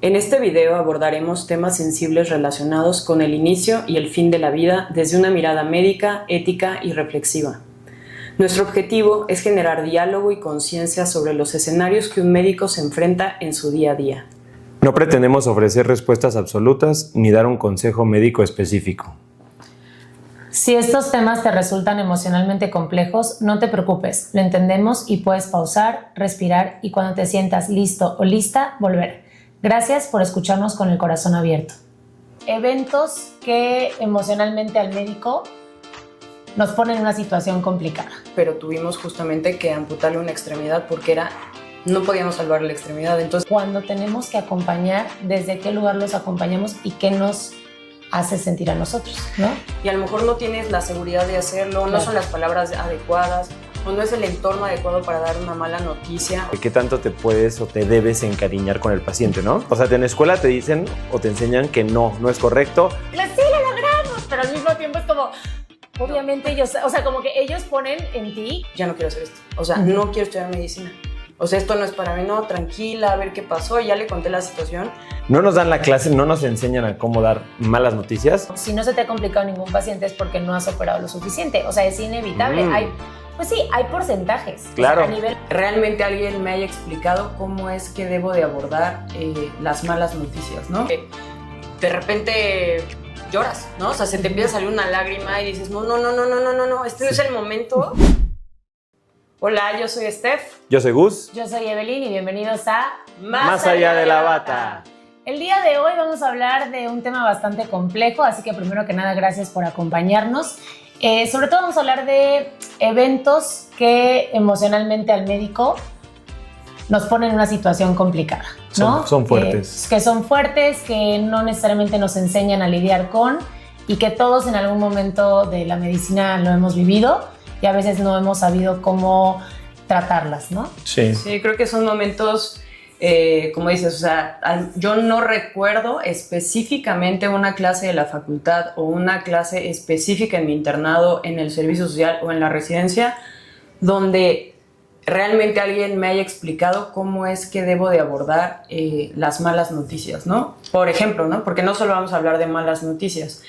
En este video abordaremos temas sensibles relacionados con el inicio y el fin de la vida desde una mirada médica, ética y reflexiva. Nuestro objetivo es generar diálogo y conciencia sobre los escenarios que un médico se enfrenta en su día a día. No pretendemos ofrecer respuestas absolutas ni dar un consejo médico específico. Si estos temas te resultan emocionalmente complejos, no te preocupes, lo entendemos y puedes pausar, respirar y cuando te sientas listo o lista, volver. Gracias por escucharnos con el corazón abierto. Eventos que emocionalmente al médico nos ponen en una situación complicada. Pero tuvimos justamente que amputarle una extremidad porque no podíamos salvar la extremidad. Entonces, cuando tenemos que acompañar, ¿desde qué lugar los acompañamos y qué nos hace sentir a nosotros, ¿no? Y a lo mejor no tienes la seguridad de hacerlo, claro. No son las palabras adecuadas, o no es el entorno adecuado para dar una mala noticia. ¿Qué tanto te puedes o te debes encariñar con el paciente, no? O sea, en la escuela te dicen o te enseñan que no es correcto. Sí, lo logramos, pero al mismo tiempo es como... Obviamente ellos, o sea, como que ellos ponen en ti... Ya no quiero hacer esto, o sea, no quiero estudiar medicina. O sea, esto no es para mí, no, tranquila, a ver qué pasó, ya le conté la situación. No nos dan la clase, no nos enseñan a cómo dar malas noticias. Si no se te ha complicado ningún paciente es porque no has operado lo suficiente, o sea, es inevitable. Pues sí, hay porcentajes. Claro. O sea, a nivel... Realmente alguien me haya explicado cómo es que debo de abordar las malas noticias, ¿no? De repente lloras, ¿no? O sea, se te empieza a salir una lágrima y dices, no, este no es el momento. Hola, yo soy Steph. Yo soy Gus. Yo soy Evelyn y bienvenidos a Más allá de la bata. El día de hoy vamos a hablar de un tema bastante complejo, así que primero que nada, gracias por acompañarnos. Sobre todo vamos a hablar de eventos que emocionalmente al médico nos ponen en una situación complicada, ¿no? Son fuertes. Que son fuertes, que no necesariamente nos enseñan a lidiar con y que todos en algún momento de la medicina lo hemos vivido y a veces no hemos sabido cómo tratarlas, ¿no? Sí. Sí, creo que son momentos, como dices, o sea, yo no recuerdo específicamente una clase de la facultad o una clase específica en mi internado, en el servicio social o en la residencia, donde realmente alguien me haya explicado cómo es que debo de abordar las malas noticias, ¿no? Por ejemplo, ¿no? Porque no solo vamos a hablar de malas noticias,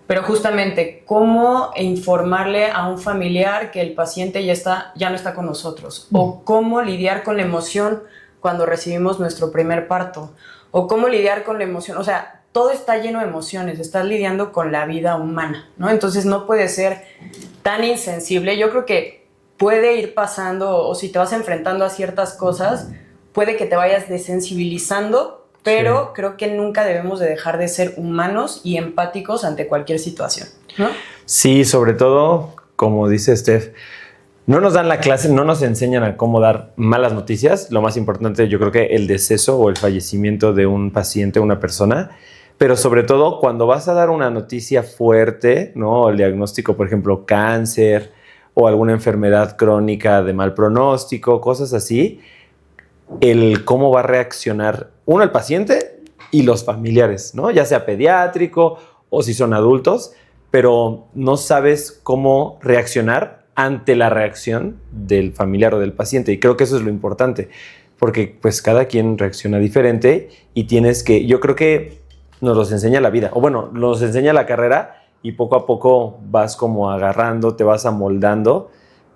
pero justamente cómo informarle a un familiar que el paciente ya no está con nosotros, o cómo lidiar con la emoción cuando recibimos nuestro primer parto, o cómo lidiar con la emoción, o sea, todo está lleno de emociones, estás lidiando con la vida humana, ¿no? Entonces no puede ser tan insensible. Yo creo que puede ir pasando, o si te vas enfrentando a ciertas cosas, puede que te vayas desensibilizando, pero sí, creo que nunca debemos de dejar de ser humanos y empáticos ante cualquier situación, ¿no? Sí, sobre todo, como dice Steph, no nos dan la clase, no nos enseñan a cómo dar malas noticias. Lo más importante, yo creo que el deceso o el fallecimiento de un paciente, una persona, pero sobre todo cuando vas a dar una noticia fuerte, ¿no? El diagnóstico, por ejemplo, cáncer o alguna enfermedad crónica de mal pronóstico, cosas así, el cómo va a reaccionar el paciente y los familiares, ¿no? Ya sea pediátrico o si son adultos, pero no sabes cómo reaccionar ante la reacción del familiar o del paciente. Y creo que eso es lo importante, porque pues cada quien reacciona diferente y yo creo que nos los enseña la vida, o bueno, nos enseña la carrera y poco a poco vas como agarrando, te vas amoldando,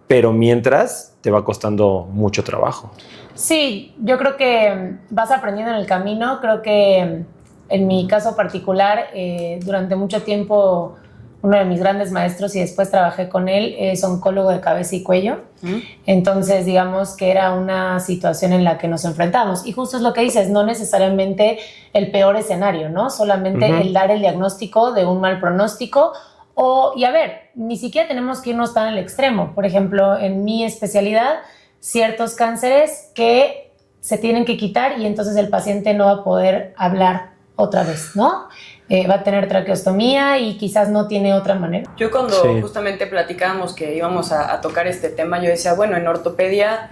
pero mientras te va costando mucho trabajo. Sí, yo creo que vas aprendiendo en el camino. Creo que en mi caso particular, durante mucho tiempo, uno de mis grandes maestros, y después trabajé con él, es oncólogo de cabeza y cuello. Entonces, digamos que era una situación en la que nos enfrentamos. Y justo es lo que dices, no necesariamente el peor escenario, ¿no? Solamente el dar el diagnóstico de un mal pronóstico. Y a ver, ni siquiera tenemos que irnos tan al extremo. Por ejemplo, en mi especialidad, ciertos cánceres que se tienen que quitar y entonces el paciente no va a poder hablar otra vez, ¿no? Va a tener traqueostomía y quizás no tiene otra manera. Yo cuando justamente platicábamos que íbamos a tocar este tema, yo decía, bueno, en ortopedia,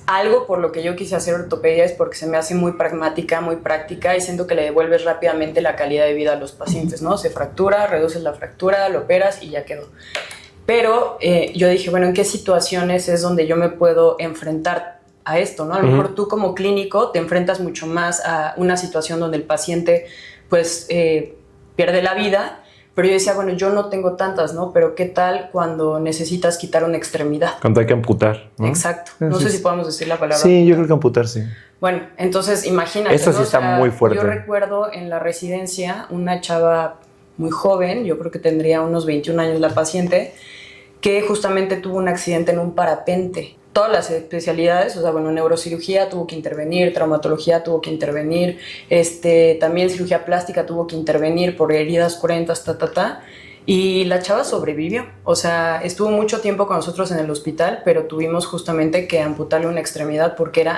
algo por lo que yo quise hacer ortopedia es porque se me hace muy pragmática, muy práctica y siento que le devuelves rápidamente la calidad de vida a los pacientes, ¿no? Se fractura, reduces la fractura, lo operas y ya quedó. Pero yo dije, bueno, ¿en qué situaciones es donde yo me puedo enfrentar a esto, ¿no? A lo mejor tú como clínico te enfrentas mucho más a una situación donde el paciente pues pierde la vida, pero yo decía, bueno, yo no tengo tantas, ¿no? Pero ¿qué tal cuando necesitas quitar una extremidad? Cuando hay que amputar, ¿no? Exacto. No sé si podemos decir la palabra. Sí, yo creo que amputar, sí. Bueno, entonces imagínate. Eso sí, ¿no? Está muy fuerte. Yo recuerdo en la residencia una chava muy joven, yo creo que tendría unos 21 años la paciente, que justamente tuvo un accidente en un parapente. Todas las especialidades, o sea, bueno, neurocirugía tuvo que intervenir, traumatología tuvo que intervenir, también cirugía plástica tuvo que intervenir por heridas cruentas, y la chava sobrevivió. O sea, estuvo mucho tiempo con nosotros en el hospital, pero tuvimos justamente que amputarle una extremidad porque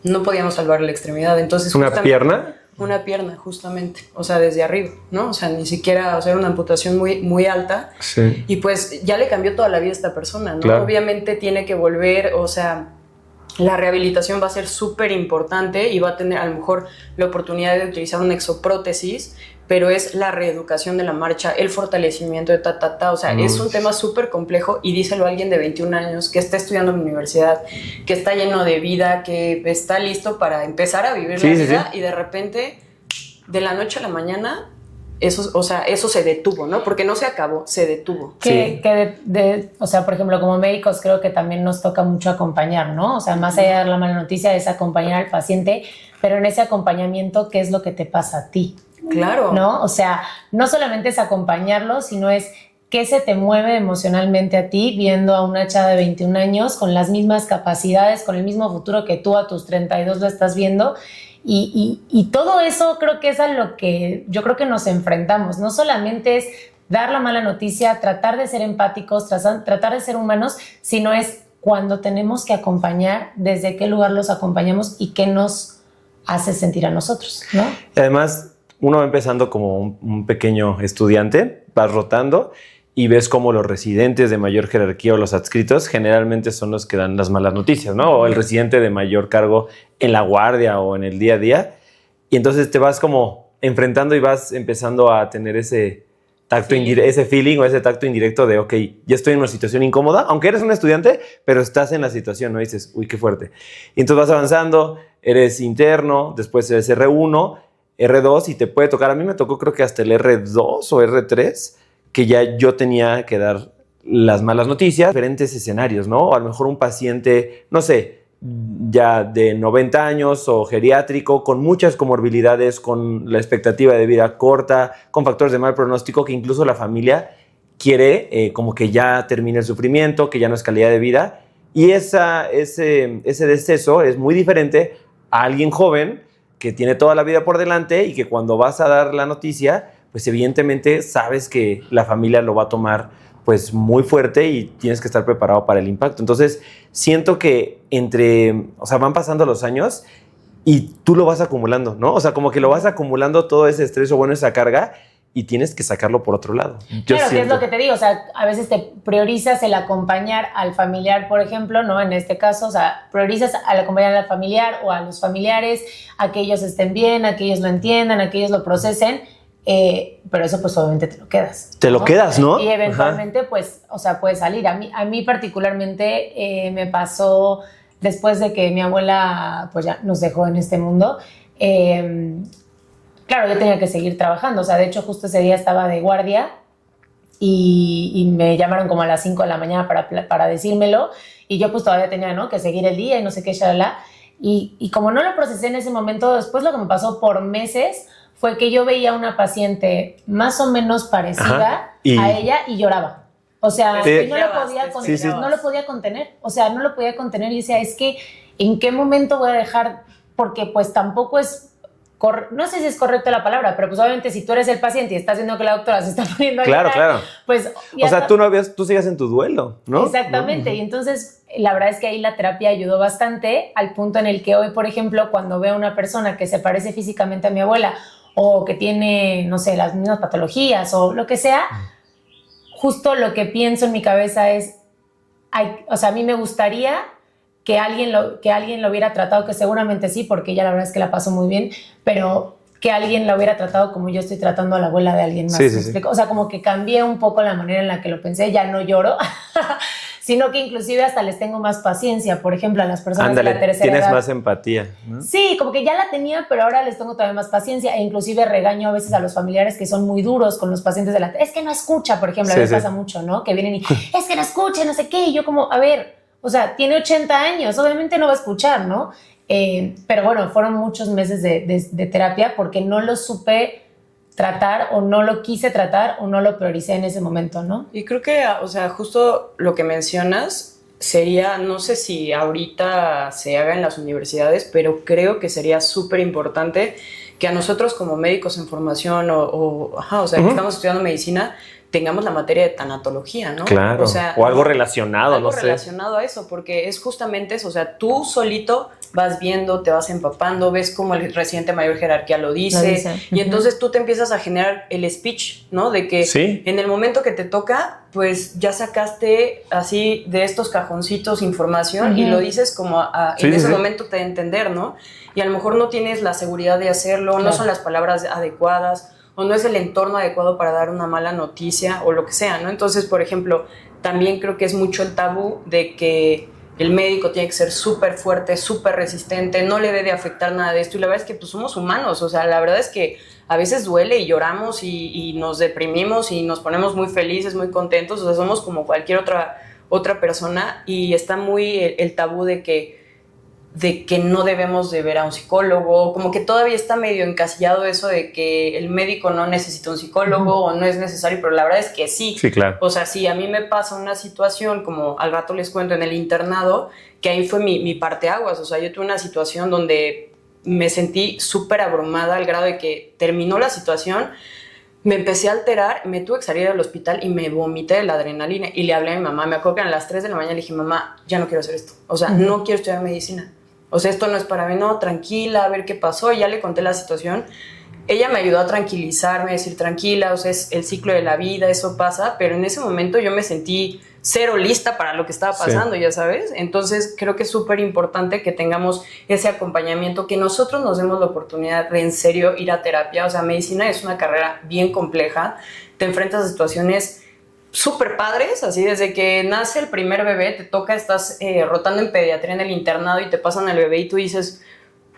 no podíamos salvar la extremidad. Entonces, ¿una pierna? Una pierna, justamente, o sea, desde arriba, ¿no? O sea, ni siquiera, o sea, era una amputación muy, muy alta. Sí. Y pues ya le cambió toda la vida a esta persona, ¿no? Claro. Obviamente tiene que volver, o sea, la rehabilitación va a ser súper importante y va a tener a lo mejor la oportunidad de utilizar una exoprótesis, pero es la reeducación de la marcha, el fortalecimiento de o sea, es un tema súper complejo y díselo a alguien de 21 años que está estudiando en la universidad, que está lleno de vida, que está listo para empezar a vivir la vida y de repente, de la noche a la mañana, eso se detuvo, ¿no? Porque no se acabó, se detuvo. O sea, por ejemplo, como médicos creo que también nos toca mucho acompañar, ¿no? O sea, más allá de dar la mala noticia es acompañar al paciente, pero en ese acompañamiento, ¿qué es lo que te pasa a ti? Claro. ¿No? O sea, no solamente es acompañarlo, sino es qué se te mueve emocionalmente a ti viendo a una chava de 21 años con las mismas capacidades, con el mismo futuro que tú a tus 32 lo estás viendo. Y todo eso creo que es a lo que yo creo que nos enfrentamos. No solamente es dar la mala noticia, tratar de ser empáticos, tratar de ser humanos, sino es cuando tenemos que acompañar, desde qué lugar los acompañamos y qué nos hace sentir a nosotros, ¿no? Además, uno va empezando como un pequeño estudiante, vas rotando y ves como los residentes de mayor jerarquía o los adscritos generalmente son los que dan las malas noticias, ¿no? O el residente de mayor cargo en la guardia o en el día a día. Y entonces te vas como enfrentando y vas empezando a tener ese tacto ese feeling o ese tacto indirecto de, ok, ya estoy en una situación incómoda, aunque eres un estudiante, pero estás en la situación, ¿no? Y dices, uy, qué fuerte. Y entonces vas avanzando, eres interno, después eres R1, R2 y te puede tocar, a mí me tocó creo que hasta el R2 o R3, que ya yo tenía que dar las malas noticias, diferentes escenarios, ¿no? O a lo mejor un paciente, no sé, ya de 90 años o geriátrico, con muchas comorbilidades, con la expectativa de vida corta, con factores de mal pronóstico, que incluso la familia quiere como que ya termine el sufrimiento, que ya no es calidad de vida. Y ese deceso es muy diferente a alguien joven que tiene toda la vida por delante y que cuando vas a dar la noticia, pues evidentemente sabes que la familia lo va a tomar pues muy fuerte y tienes que estar preparado para el impacto. Entonces, siento que van pasando los años y tú lo vas acumulando, ¿no? O sea, como que lo vas acumulando todo ese estrés o bueno, esa carga y tienes que sacarlo por otro lado. Claro, que es lo que te digo, o sea, a veces te priorizas el acompañar al familiar, por ejemplo, ¿no? En este caso, o sea, priorizas al acompañar al familiar o a los familiares, a que ellos estén bien, a que ellos lo entiendan, a que ellos lo procesen, pero eso pues obviamente te lo quedas. Te lo quedas, ¿no? Y eventualmente pues, o sea, puede salir. A mí particularmente me pasó después de que mi abuela pues ya nos dejó en este mundo. Claro, yo tenía que seguir trabajando, o sea, de hecho justo ese día estaba de guardia y me llamaron como a las 5 de la mañana para decírmelo y yo pues todavía tenía, ¿no?, que seguir el día y no sé qué, shalala. Y como no lo procesé en ese momento, después lo que me pasó por meses fue que yo veía a una paciente más o menos parecida a ella y lloraba. O sea, no lo podía contener. O sea, no lo podía contener y decía, es que ¿en qué momento voy a dejar? Porque pues tampoco es... No sé si es correcta la palabra, pero pues obviamente si tú eres el paciente y estás viendo que la doctora se está poniendo a llorar, claro. pues... O sea, tú sigas en tu duelo, ¿no? Exactamente. ¿No? Y entonces, la verdad es que ahí la terapia ayudó bastante al punto en el que hoy, por ejemplo, cuando veo a una persona que se parece físicamente a mi abuela o que tiene, no sé, las mismas patologías o lo que sea, justo lo que pienso en mi cabeza es, o sea, a mí me gustaría que alguien lo hubiera tratado, que seguramente sí, porque ella la verdad es que la pasó muy bien, pero que alguien la hubiera tratado como yo estoy tratando a la abuela de alguien más. Sí. O sea, como que cambié un poco la manera en la que lo pensé, ya no lloro, sino que inclusive hasta les tengo más paciencia, por ejemplo, a las personas de la tercera tienes edad. más empatía, ¿no? Sí, como que ya la tenía, pero ahora les tengo todavía más paciencia e inclusive regaño a veces a los familiares que son muy duros con los pacientes de la... Es que no escucha, por ejemplo, a mí me pasa mucho, ¿no? Que vienen y, es que no escucha, no sé qué, y yo como, a ver, o sea, tiene 80 años, obviamente no va a escuchar, ¿no? Pero bueno, fueron muchos meses de terapia porque no lo supe tratar o no lo quise tratar o no lo prioricé en ese momento, ¿no? Y creo que, o sea, justo lo que mencionas sería, no sé si ahorita se haga en las universidades, pero creo que sería súper importante que a nosotros como médicos en formación o sea, que estamos estudiando medicina, tengamos la materia de tanatología, ¿no? Claro, o algo relacionado, algo no sé. relacionado a eso, porque es justamente eso, o sea, tú solito vas viendo, te vas empapando, ves cómo el residente mayor jerarquía lo dice. Y entonces tú te empiezas a generar el speech, ¿no? De que en el momento que te toca, pues ya sacaste así de estos cajoncitos información y lo dices como en ese momento te da a entender, ¿no? Y a lo mejor no tienes la seguridad de hacerlo, no son las palabras adecuadas, o no es el entorno adecuado para dar una mala noticia o lo que sea, ¿no? Entonces, por ejemplo, también creo que es mucho el tabú de que el médico tiene que ser súper fuerte, súper resistente, no le debe de afectar nada de esto. Y la verdad es que pues somos humanos, o sea, la verdad es que a veces duele y lloramos y nos deprimimos y nos ponemos muy felices, muy contentos, o sea, somos como cualquier otra persona y está muy el tabú de que no debemos de ver a un psicólogo, como que todavía está medio encasillado eso de que el médico no necesita un psicólogo o no es necesario, pero la verdad es que sí. Sí, claro. O sea, si a mí me pasa una situación, como al rato les cuento en el internado, que ahí fue mi parteaguas, o sea, yo tuve una situación donde me sentí súper abrumada al grado de que terminó la situación, me empecé a alterar, me tuve que salir del hospital y me vomité de la adrenalina y le hablé a mi mamá, me acuerdo que a las 3 de la mañana le dije, mamá, ya no quiero hacer esto, o sea, no quiero estudiar medicina. O sea, esto no es para mí, no, tranquila, a ver qué pasó. Y ya le conté la situación. Ella me ayudó a tranquilizarme, a decir tranquila, o sea, es el ciclo de la vida, eso pasa. Pero en ese momento yo me sentí cero lista para lo que estaba pasando, ya sabes. Entonces, creo que es súper importante que tengamos ese acompañamiento, que nosotros nos demos la oportunidad de en serio ir a terapia. O sea, medicina es una carrera bien compleja. Te enfrentas a situaciones súper padres, así desde que nace el primer bebé, te toca, estás rotando en pediatría en el internado y te pasan el bebé y tú dices,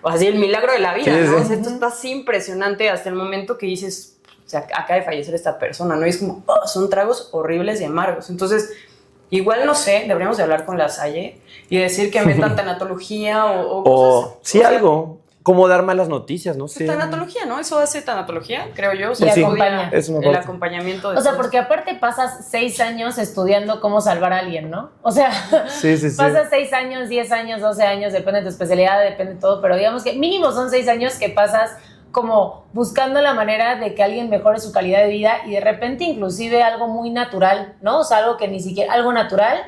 así el milagro de la vida, ¿no? O sea, esto está así impresionante hasta el momento que dices, o sea, acaba de fallecer esta persona, ¿no? Y es como, son tragos horribles y amargos. Entonces, igual no sé, deberíamos de hablar con la Salle y decir que metan tanatología o cosas. Sí, o sea, algo. Como dar malas noticias, no sé. Tanatología, ¿no? Eso hace tanatología, creo yo. O sea, acompaña. El acompañamiento de cosas. Porque aparte pasas 6 años estudiando cómo salvar a alguien, ¿no? O sea, pasas 6 años, 10 años, 12 años, depende de tu especialidad, depende de todo, pero digamos que mínimo son 6 años que pasas como buscando la manera de que alguien mejore su calidad de vida y de repente inclusive algo muy natural, ¿no? O sea, algo que ni siquiera, algo natural,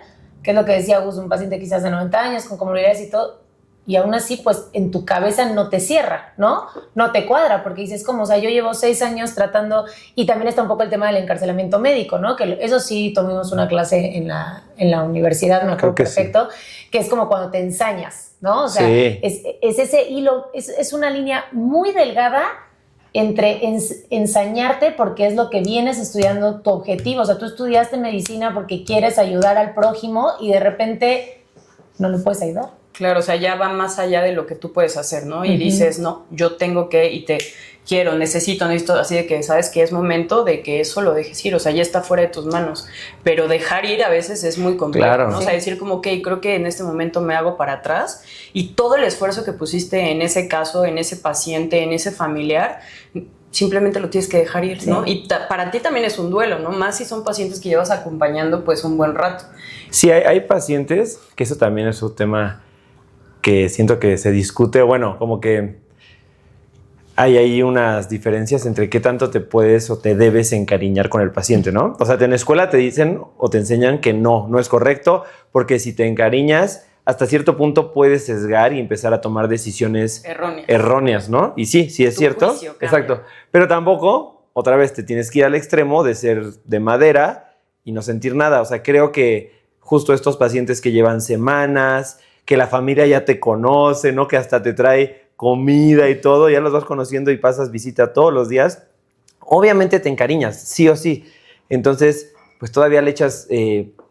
que es lo que decía Gus, un paciente quizás de 90 años con comorbilidades y todo, y aún así, pues, en tu cabeza no te cierra, ¿no? No te cuadra, porque dices, ¿cómo? O sea, yo llevo 6 años tratando, y también está un poco el tema del encarcelamiento médico, ¿no? Que eso sí, tomamos una clase en la universidad, me acuerdo perfecto, que es como cuando te ensañas, ¿no? O sea, es ese hilo, es una línea muy delgada entre ensañarte porque es lo que vienes estudiando, tu objetivo. O sea, tú estudiaste medicina porque quieres ayudar al prójimo y de repente no lo puedes ayudar. Claro, o sea, ya va más allá de lo que tú puedes hacer, ¿no? Y dices, no, yo tengo que, y te quiero, necesito, así de que sabes que es momento de que eso lo dejes ir, o sea, ya está fuera de tus manos. Pero dejar ir a veces es muy complejo, ¿no? Sí. O sea, decir como, ok, creo que en este momento me hago para atrás y todo el esfuerzo que pusiste en ese caso, en ese paciente, en ese familiar, simplemente lo tienes que dejar ir, ¿no? Y para ti también es un duelo, ¿no? Más si son pacientes que llevas acompañando pues un buen rato. Sí, hay pacientes, que eso también es un tema que siento que se discute, bueno, como que hay ahí unas diferencias entre qué tanto te puedes o te debes encariñar con el paciente, ¿no? O sea, en la escuela te dicen o te enseñan que no es correcto, porque si te encariñas, hasta cierto punto puedes sesgar y empezar a tomar decisiones erróneas, ¿no? Y sí es cierto. Exacto. Pero tampoco, otra vez, te tienes que ir al extremo de ser de madera y no sentir nada. O sea, creo que justo estos pacientes que llevan semanas, que la familia ya te conoce, ¿no? Que hasta te trae comida y todo, ya los vas conociendo y pasas visita todos los días, obviamente te encariñas, sí o sí. Entonces, pues todavía le echas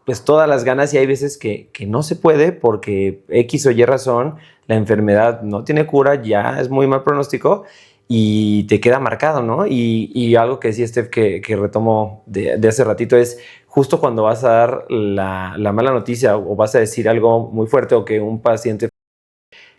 pues todas las ganas y hay veces que no se puede porque X o Y razón, la enfermedad no tiene cura, ya es muy mal pronóstico y te queda marcado, ¿no? Y algo que decía Steph que retomo de hace ratito es justo cuando vas a dar la mala noticia o vas a decir algo muy fuerte o que un paciente,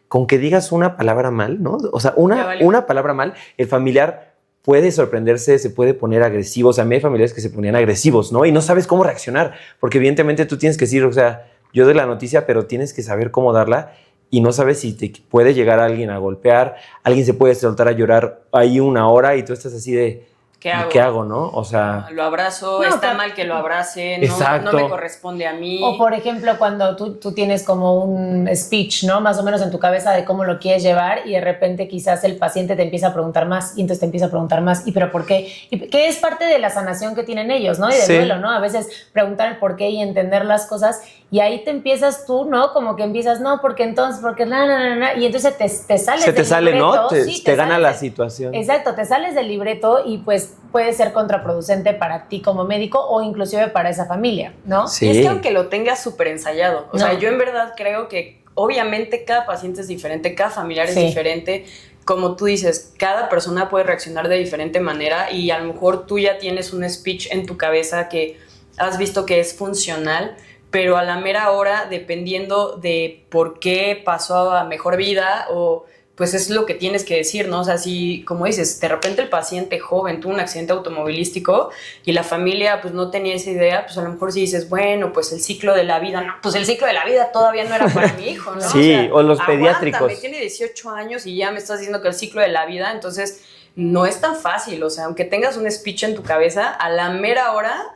con que digas una palabra mal, ¿no? O sea, una palabra mal, el familiar puede sorprenderse, se puede poner agresivo. O sea, a mí hay familiares que se ponían agresivos, ¿no? Y no sabes cómo reaccionar, porque evidentemente tú tienes que decir, o sea, yo doy la noticia, pero tienes que saber cómo darla y no sabes si te puede llegar alguien a golpear, alguien se puede soltar a llorar ahí una hora y tú estás así de... ¿Qué hago, no? O sea... Lo abrazo, está mal que lo abrace, no me corresponde a mí. O, por ejemplo, cuando tú tienes como un speech, ¿no? Más o menos en tu cabeza de cómo lo quieres llevar y de repente quizás el paciente te empieza a preguntar más y entonces te empieza a preguntar más. ¿Y pero por qué? Y que es parte de la sanación que tienen ellos, ¿no? Y del duelo, ¿no? A veces preguntar el por qué y entender las cosas y ahí te empiezas tú, ¿no? Como que empiezas, no, porque entonces, porque y entonces te sales del libreto. Se te sale, ¿no? Te gana la situación. situación. Exacto, te sales del libreto y pues puede ser contraproducente para ti como médico o inclusive para esa familia, ¿no? Sí. Y es que aunque lo tengas súper ensayado, o sea, yo en verdad creo que obviamente cada paciente es diferente, cada familiar es diferente. Como tú dices, cada persona puede reaccionar de diferente manera y a lo mejor tú ya tienes un speech en tu cabeza que has visto que es funcional, pero a la mera hora, dependiendo de por qué pasó a mejor vida o pues es lo que tienes que decir, ¿no? O sea, si, como dices, de repente el paciente joven tuvo un accidente automovilístico y la familia pues no tenía esa idea, pues a lo mejor si dices, bueno, pues el ciclo de la vida, no, pues el ciclo de la vida todavía no era para mi hijo, ¿no? Sí, o los pediátricos. Aguántame, tiene 18 años y ya me estás diciendo que el ciclo de la vida, entonces no es tan fácil, o sea, aunque tengas un speech en tu cabeza, a la mera hora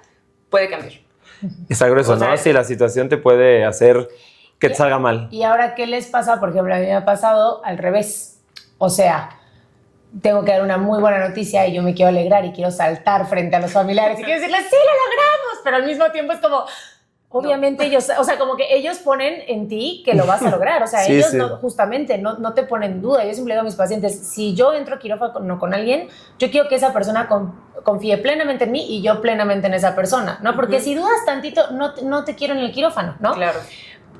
puede cambiar. Está grueso, ¿no? Sí, la situación te puede hacer que te salga mal. Y ahora, ¿qué les pasa? Por ejemplo, a mí me ha pasado al revés. O sea, tengo que dar una muy buena noticia y yo me quiero alegrar y quiero saltar frente a los familiares y quiero decirles, sí, lo logramos, pero al mismo tiempo es como... Obviamente ellos, o sea, como que ellos ponen en ti que lo vas a lograr, o sea, sí, ellos sí. justamente no te ponen en duda. Yo siempre digo a mis pacientes, si yo entro a quirófano con alguien, yo quiero que esa persona confíe plenamente en mí y yo plenamente en esa persona, ¿no? Porque si dudas tantito, no te quiero en el quirófano, ¿no? Claro.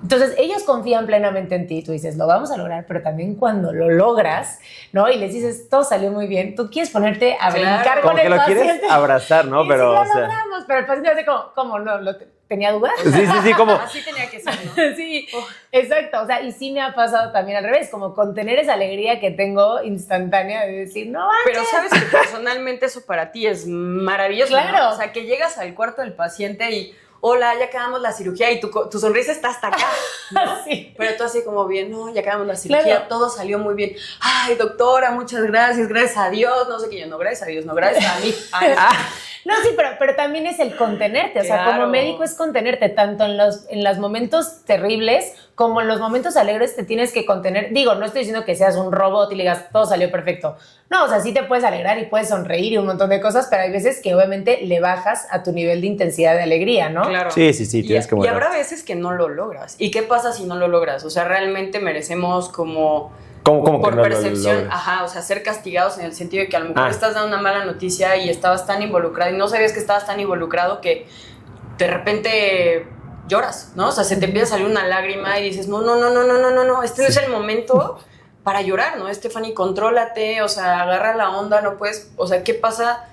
Entonces, ellos confían plenamente en ti, tú dices, lo vamos a lograr, pero también cuando lo logras, ¿no? Y les dices, todo salió muy bien, tú quieres ponerte a brincar como con que el lo paciente. quieres abrazar, ¿no? Y Pero, sí, o lo sea... logramos, pero el paciente hace como no, ¿tenía dudas? Sí, como... Así tenía que ser, ¿no? Sí, exacto, o sea, y sí me ha pasado también al revés, como contener esa alegría que tengo instantánea de decir, no manches. Pero sabes que personalmente eso para ti es maravilloso, Claro. ¿no? O sea, que llegas al cuarto del paciente y hola, ya acabamos la cirugía y tu sonrisa está hasta acá, ¿no? Sí. Pero tú así como bien, no, ya acabamos la cirugía, Claro. todo salió muy bien. Ay, doctora, muchas gracias a Dios, no sé qué, yo no, gracias a Dios, no, gracias a mí. Ay, No, sí, pero también es el contenerte, o sea, Claro. como médico es contenerte, tanto en los momentos terribles como en los momentos alegres te tienes que contener. Digo, no estoy diciendo que seas un robot y le digas, todo salió perfecto. No, o sea, sí te puedes alegrar y puedes sonreír y un montón de cosas, pero hay veces que obviamente le bajas a tu nivel de intensidad de alegría, ¿no? Claro. Sí, tienes que Y moderar. habrá veces que no lo logras. ¿Y qué pasa si no lo logras? O sea, realmente merecemos como... ¿Cómo por que no lo percepción, logras? ajá, o sea, ser castigados en el sentido de que a lo mejor Ah. estás dando una mala noticia y estabas tan involucrado y no sabías que estabas tan involucrado que de repente lloras, ¿no? O sea, se te empieza a salir una lágrima y dices, no, este no es el momento para llorar, ¿no? Stephanie, contrólate, o sea, agarra la onda, no puedes, o sea, ¿qué pasa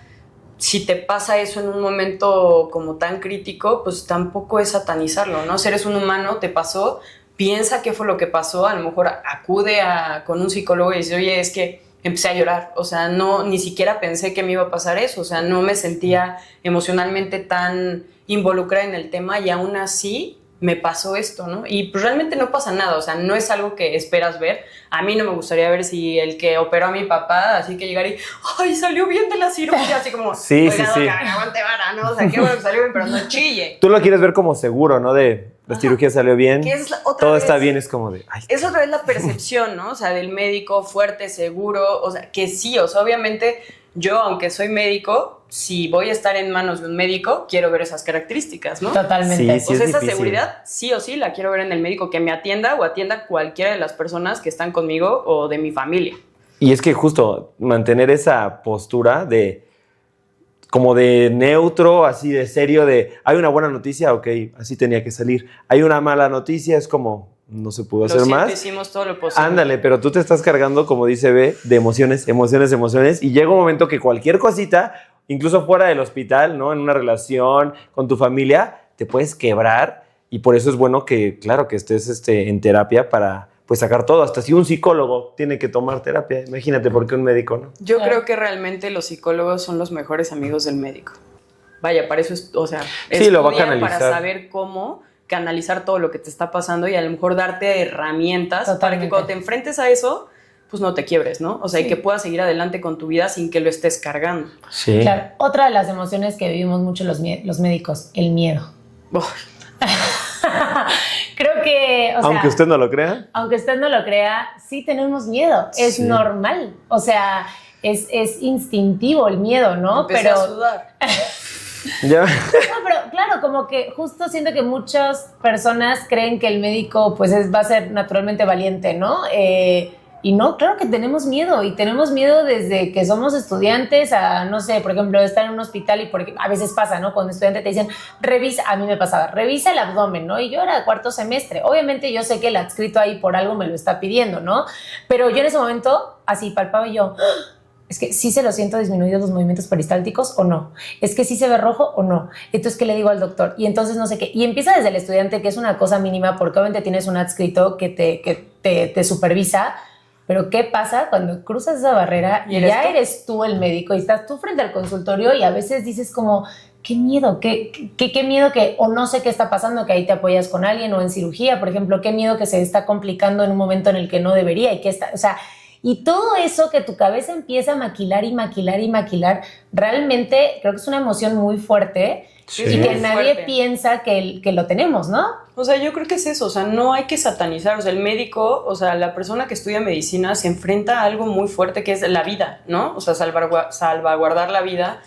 si te pasa eso en un momento como tan crítico? Pues tampoco es satanizarlo, ¿no? Si eres un humano, te pasó, piensa qué fue lo que pasó, a lo mejor acude con un psicólogo y dice, oye, es que empecé a llorar, o sea, ni siquiera pensé que me iba a pasar eso, o sea, no me sentía emocionalmente tan involucrada en el tema y aún así me pasó esto, ¿no? Y pues realmente no pasa nada, o sea, no es algo que esperas ver. A mí no me gustaría ver si el que operó a mi papá, así que llegar y, ¡ay, salió bien de la cirugía! Así como, Sí. aguante vara, ¿no? O sea, qué bueno que salió bien, pero no chille. Tú lo quieres ver como seguro, ¿no? De la cirugía salió bien, Que es otra todo vez, está bien, es como de... Ay, es otra vez la percepción, ¿no? O sea, del médico fuerte, seguro, o sea, que sí, o sea, obviamente yo, aunque soy médico, si voy a estar en manos de un médico, quiero ver esas características, ¿no? Totalmente. Sí, O sea, esa difícil. seguridad sí o sí la quiero ver en el médico que me atienda o atienda cualquiera de las personas que están conmigo o de mi familia. Y es que justo mantener esa postura de como de neutro, así de serio, de hay una buena noticia, ok, así tenía que salir. Hay una mala noticia, es como no se pudo hacer más. Hicimos todo lo posible. Ándale, pero tú te estás cargando, como dice B, de emociones, y llega un momento que cualquier cosita, incluso fuera del hospital, ¿no? En una relación con tu familia, te puedes quebrar y por eso es bueno que, claro, que estés en terapia para pues sacar todo. Hasta si un psicólogo tiene que tomar terapia, imagínate por qué un médico, ¿no? Yo creo que realmente los psicólogos son los mejores amigos del médico. Vaya, para eso, o sea, sí, lo va a canalizar. Para saber cómo canalizar todo lo que te está pasando y a lo mejor darte herramientas para que cuando te enfrentes a eso, pues no te quiebres, ¿no? O sea, y que puedas seguir adelante con tu vida sin que lo estés cargando. Sí. Claro, otra de las emociones que vivimos mucho los médicos, el miedo. Creo que, o sea, aunque usted no lo crea. Aunque usted no lo crea, sí tenemos miedo. Es normal. O sea, es instintivo el miedo, ¿no? Empecé a sudar. Ya. No, pero claro, como que justo siento que muchas personas creen que el médico pues va a ser naturalmente valiente, ¿no? Y no, claro que tenemos miedo, y tenemos miedo desde que somos estudiantes a, no sé, por ejemplo, estar en un hospital y porque a veces pasa, ¿no? Cuando estudiante te dicen, revisa, a mí me pasaba, revisa el abdomen, ¿no? Y yo era cuarto semestre. Obviamente yo sé que el adscrito ahí por algo me lo está pidiendo, ¿no? Pero yo en ese momento así palpaba y yo... Es que sí se lo siento disminuidos los movimientos peristálticos o no. Es que sí se ve rojo o no. Entonces, ¿qué le digo al doctor? Y entonces no sé qué. Y empieza desde el estudiante, que es una cosa mínima, porque obviamente tienes un adscrito que te supervisa. Pero ¿qué pasa cuando cruzas esa barrera y ya eres tú el médico y estás tú frente al consultorio y a veces dices como... Qué miedo, qué miedo que o no sé qué está pasando, que ahí te apoyas con alguien, o en cirugía, por ejemplo, qué miedo que se está complicando en un momento en el que no debería y que está... O sea, y todo eso que tu cabeza empieza a maquilar y maquilar y maquilar, realmente creo que es una emoción muy fuerte, sí, y que muy nadie fuerte. piensa que lo tenemos, ¿no? O sea, yo creo que es eso, o sea, no hay que satanizar, o sea, el médico, o sea, la persona que estudia medicina se enfrenta a algo muy fuerte que es la vida, ¿no? O sea, salvaguardar la vida,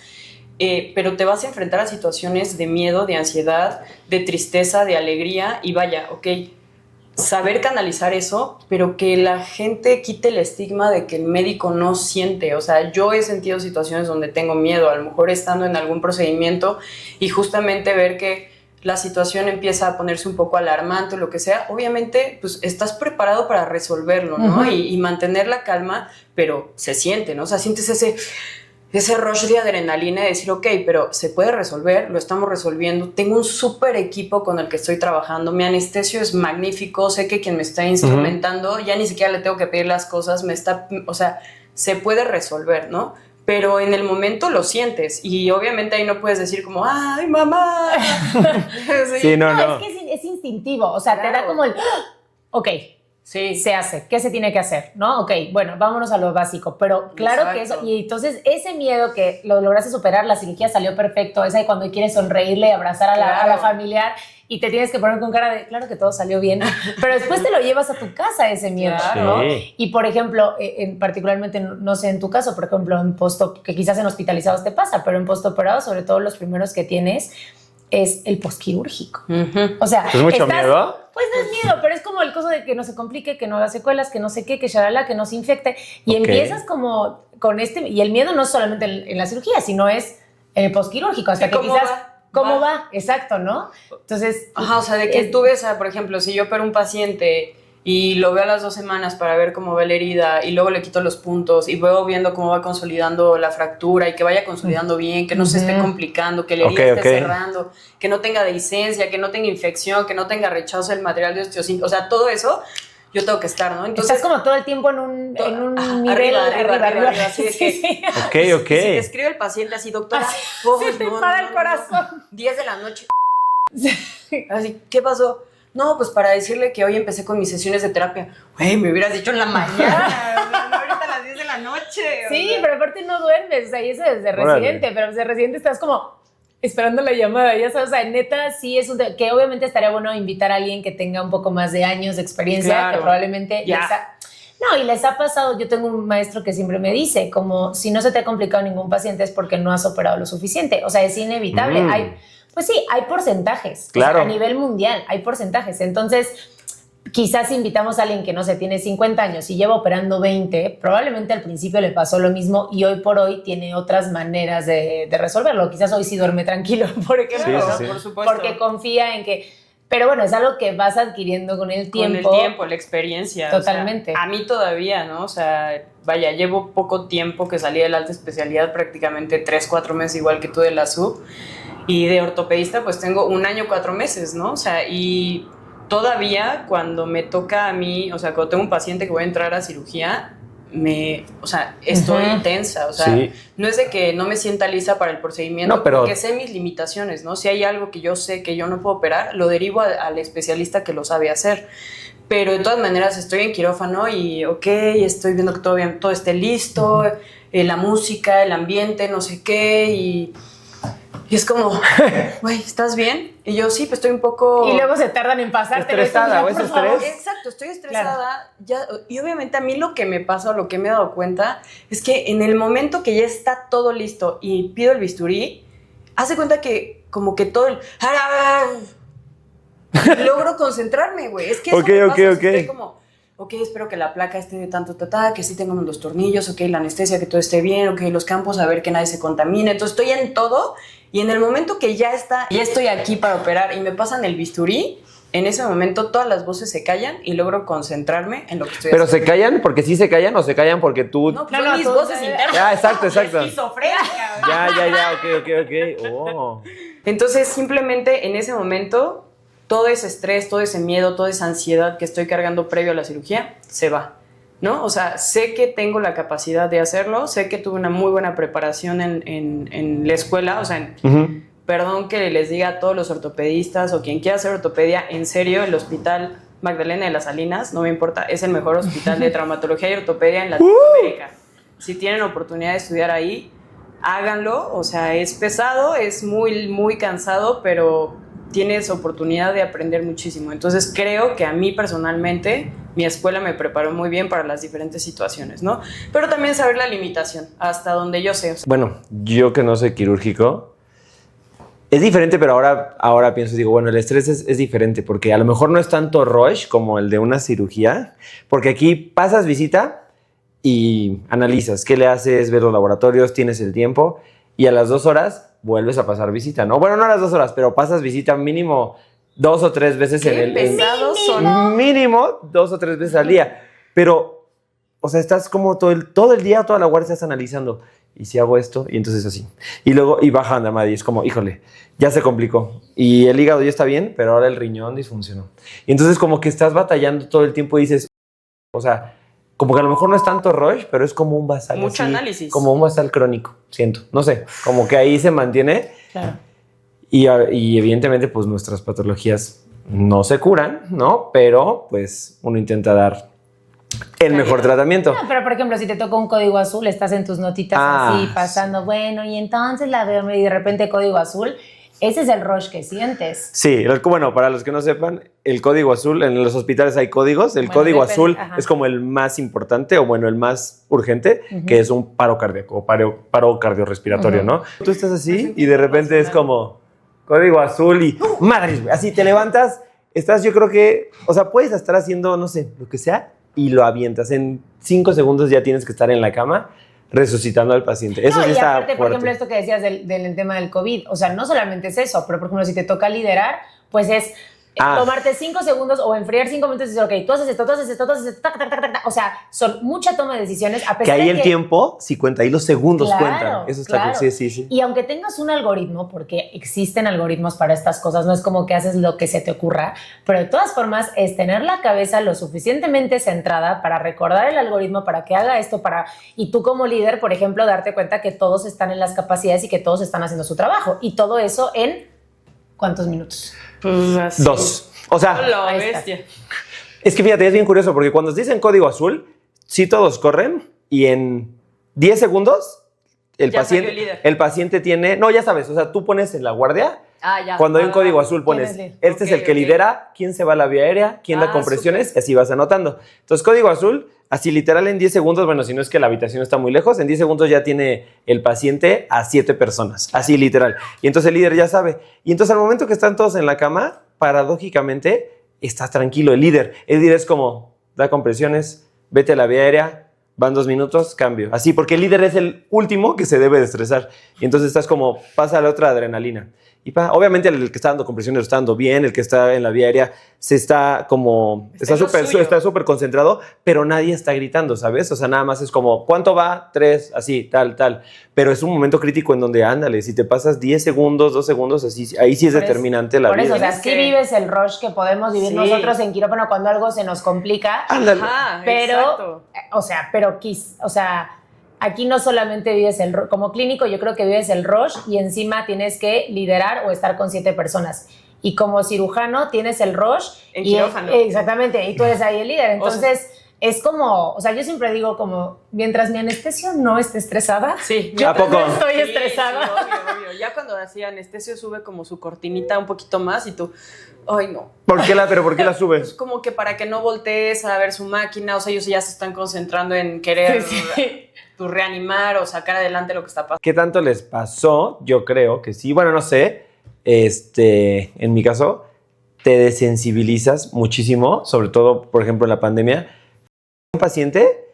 pero te vas a enfrentar a situaciones de miedo, de ansiedad, de tristeza, de alegría, y vaya, ok, saber canalizar eso, pero que la gente quite el estigma de que el médico no siente. O sea, yo he sentido situaciones donde tengo miedo, a lo mejor estando en algún procedimiento y justamente ver que la situación empieza a ponerse un poco alarmante o lo que sea, obviamente pues estás preparado para resolverlo, ¿no? Uh-huh. Y mantener la calma, pero se siente, ¿no? O sea, sientes ese rush de adrenalina de decir, ok, pero se puede resolver, lo estamos resolviendo, tengo un súper equipo con el que estoy trabajando, mi anestesio es magnífico, sé que quien me está instrumentando, ya ni siquiera le tengo que pedir las cosas, o sea, se puede resolver, ¿no? Pero en el momento lo sientes y obviamente ahí no puedes decir como, ¡ay, mamá! Sí, no. Es que es instintivo, o sea, te da como el, ok, sí, se hace, ¿qué se tiene que hacer? ¿No? Ok, bueno, vámonos a lo básico, pero claro que eso, y entonces ese miedo que lo lograste superar, la cirugía salió perfecto, esa de cuando quieres sonreírle y abrazar a la familiar y te tienes que poner con cara de, claro que todo salió bien, pero después te lo llevas a tu casa ese miedo, Claro. ¿no? Sí. Y por ejemplo, particularmente, no sé en tu caso, por ejemplo, en que quizás en hospitalizados te pasa, pero en postoperados, sobre todo los primeros que tienes, es el posquirúrgico. Uh-huh. O sea, ¿Es mucho miedo? Pues no es miedo, pero es como el coso de que no se complique, que no haga secuelas, que no sé qué, que shalala, que no se infecte. Y empiezas como con y el miedo no es solamente en la cirugía, sino es en el posquirúrgico, hasta que quizás... ¿Cómo va? Exacto, ¿no? Entonces... Ajá, o sea, de que tú ves, por ejemplo, si yo opero un paciente y lo veo a las 2 semanas para ver cómo va la herida y luego le quito los puntos y veo viendo cómo va consolidando la fractura y que vaya consolidando bien, que no se esté complicando, que la herida esté cerrando, que no tenga dehiscencia, que no tenga infección, que no tenga rechazo del material de osteocinto, o sea, todo eso yo tengo que estar, ¿no? Entonces, estás como todo el tiempo en un nivel arriba, sí. Ok. Si te escribe el paciente así, doctora, se te para el corazón. 10 de la noche. Así, ¿qué pasó? No, pues para decirle que hoy empecé con mis sesiones de terapia. Güey, me hubieras dicho en la mañana, no ahorita a las 10 de la noche. Sí, pero aparte no duermes, o sea, y eso desde residente, pero desde residente estás como esperando la llamada, ya sabes, o sea, neta sí es que obviamente estaría bueno invitar a alguien que tenga un poco más de años de experiencia, claro, que probablemente les ha pasado. Yo tengo un maestro que siempre me dice, como si no se te ha complicado ningún paciente es porque no has operado lo suficiente, o sea, es inevitable. Pues sí, hay porcentajes, claro, o sea, a nivel mundial hay porcentajes, entonces quizás si invitamos a alguien que, no sé, tiene 50 años y lleva operando 20, probablemente al principio le pasó lo mismo y hoy por hoy tiene otras maneras de resolverlo. Quizás hoy sí duerme tranquilo, por ejemplo, sí. Por supuesto. porque confía en que... Pero bueno, es algo que vas adquiriendo con el tiempo. Con el tiempo, la experiencia. Totalmente. O sea, a mí todavía, ¿no? O sea, vaya, llevo poco tiempo que salí de la alta especialidad, prácticamente 3-4 meses, igual que tú de la SUB. Y de ortopedista, pues tengo 1 año, 4 meses, ¿no? O sea, y todavía cuando me toca a mí, o sea, cuando tengo un paciente que voy a entrar a cirugía, o sea, estoy tensa, o sea, no es de que no me sienta lista para el procedimiento, no, pero... porque sé mis limitaciones, ¿no? Si hay algo que yo sé que yo no puedo operar, lo derivo al especialista que lo sabe hacer. Pero de todas maneras estoy en quirófano y estoy viendo que todo esté listo, la música, el ambiente, no sé qué, y es como, güey, ¿estás bien? Y yo, sí, pues estoy un poco... Y luego se tardan en pasar. ¿Estresada o es estrés? Exacto, estoy estresada. Claro. Ya, y obviamente a mí lo que me pasa o lo que me he dado cuenta es que en el momento que ya está todo listo y pido el bisturí, hace cuenta que como que todo el... logro concentrarme, güey. Es que eso me pasa, estoy como... espero que la placa esté de tanto que sí tengamos los tornillos, la anestesia, que todo esté bien, los campos, a ver que nadie se contamine. Entonces estoy en todo y en el momento que ya estoy aquí para operar y me pasan el bisturí, en ese momento todas las voces se callan y logro concentrarme en lo que estoy haciendo. ¿Pero se callan porque sí se callan o se callan porque tú...? No, son mis voces internas. Ya, exacto. Esquizofrénica. Ya, ok. Entonces simplemente en ese momento... todo ese estrés, todo ese miedo, toda esa ansiedad que estoy cargando previo a la cirugía, se va, ¿no? O sea, sé que tengo la capacidad de hacerlo, sé que tuve una muy buena preparación en la escuela, o sea, perdón que les diga a todos los ortopedistas o quien quiera hacer ortopedia, en serio, el Hospital Magdalena de las Salinas, no me importa, es el mejor hospital de traumatología y ortopedia en Latinoamérica. Si tienen oportunidad de estudiar ahí, háganlo, o sea, es pesado, es muy, muy cansado, pero... tienes oportunidad de aprender muchísimo. Entonces creo que a mí personalmente mi escuela me preparó muy bien para las diferentes situaciones, ¿no? Pero también saber la limitación, hasta donde yo sé. Bueno, yo que no soy quirúrgico, es diferente, pero ahora pienso, digo, bueno, el estrés es diferente, porque a lo mejor no es tanto rush como el de una cirugía, porque aquí pasas visita y analizas qué le haces, ves los laboratorios, tienes el tiempo, y a las 2 horas vuelves a pasar visita, ¿no? Bueno, no a las 2 horas, pero pasas visita mínimo 2 o 3 veces en el... Mínimo 2 o 3 veces al día. Pero, o sea, estás como todo el día, toda la guardia estás analizando. ¿Y si hago esto? Y entonces así. Y luego, y baja anda madre, y es como, híjole, ya se complicó. Y el hígado ya está bien, pero ahora el riñón disfuncionó. Y entonces como que estás batallando todo el tiempo y dices, o sea... como que a lo mejor no es tanto rush, pero es como un basal. Mucho así, análisis. Como un basal crónico, siento. No sé, como que ahí se mantiene. Claro. Y evidentemente, pues nuestras patologías no se curan, ¿no? Pero pues uno intenta dar el mejor tratamiento. No, pero por ejemplo, si te toca un código azul, estás en tus notitas así, pasando, bueno, y entonces la veo y de repente código azul. Ese es el rush que sientes. Sí, bueno, para los que no sepan, el código azul, en los hospitales hay códigos. El código azul es como el más importante o bueno, el más urgente, que es un paro cardíaco o paro cardiorrespiratorio, ¿no? Tú estás así y de repente es como código azul y madre, así te levantas, estás, yo creo que, o sea, puedes estar haciendo, no sé, lo que sea y lo avientas. En 5 segundos ya tienes que estar en la cama resucitando al paciente. Eso sí está aparte, fuerte. por ejemplo, esto que decías del tema del COVID, o sea, no solamente es eso, pero por ejemplo, si te toca liderar, pues es tomarte 5 segundos o enfriar 5 minutos y decir, ok, tú haces esto, tac, tac, tac, tac. O sea, son mucha toma de decisiones. A pesar que ahí de el tiempo sí cuenta, ahí los segundos cuentan. Eso está claro. Sí. Y aunque tengas un algoritmo, porque existen algoritmos para estas cosas, no es como que haces lo que se te ocurra, pero de todas formas es tener la cabeza lo suficientemente centrada para recordar el algoritmo, para que haga esto, y tú como líder, por ejemplo, darte cuenta que todos están en las capacidades y que todos están haciendo su trabajo. Y todo eso en ¿cuántos minutos? Pues así. 2. O sea, la bestia. Es que fíjate, es bien curioso porque cuando dicen código azul, sí todos corren y en 10 segundos el paciente tiene... No, ya sabes, o sea, tú pones en la guardia, cuando hay un código azul pones, este es el que lidera, quién se va a la vía aérea, quién da compresiones, super. Y así vas anotando. Entonces, código azul, así literal en 10 segundos, bueno, si no es que la habitación está muy lejos, en 10 segundos ya tiene el paciente a 7 personas, así literal. Y entonces el líder ya sabe. Y entonces al momento que están todos en la cama, paradójicamente, estás tranquilo. El líder es como, da compresiones, vete a la vía aérea, van 2 minutos, cambio. Así, porque el líder es el último que se debe de estresar. Y entonces estás como, pasa la otra adrenalina. Y obviamente el que está dando compresiones lo está dando bien, el que está en la vía aérea está súper concentrado, pero nadie está gritando, ¿sabes? O sea, nada más es como, ¿cuánto va? 3, así, tal. Pero es un momento crítico en donde, ándale, si te pasas 10 segundos, 2 segundos, así, ahí sí es determinante la vida. Por eso, o sea, sí vives el rush que podemos vivir nosotros en quirófano cuando algo se nos complica. Ándale. Ajá, pero, exacto. o sea, aquí no solamente vives como clínico, yo creo que vives el rush y encima tienes que liderar o estar con 7 personas. Y como cirujano tienes el rush. En quirófano. Exactamente, y tú eres ahí el líder. Entonces, es como, o sea, yo siempre digo como, mientras mi anestesio no esté estresada, sí, yo ¿a poco? también estoy estresada. Sí, obvio. Ya cuando hacía anestesio sube como su cortinita un poquito más y tú, ay no. ¿Pero por qué la subes? Es como que para que no voltees a ver su máquina, o sea, ellos ya se están concentrando en querer reanimar o sacar adelante lo que está pasando. ¿Qué tanto les pasó? Yo creo que sí. Bueno, no sé. En mi caso, te desensibilizas muchísimo, sobre todo, por ejemplo, en la pandemia. Un paciente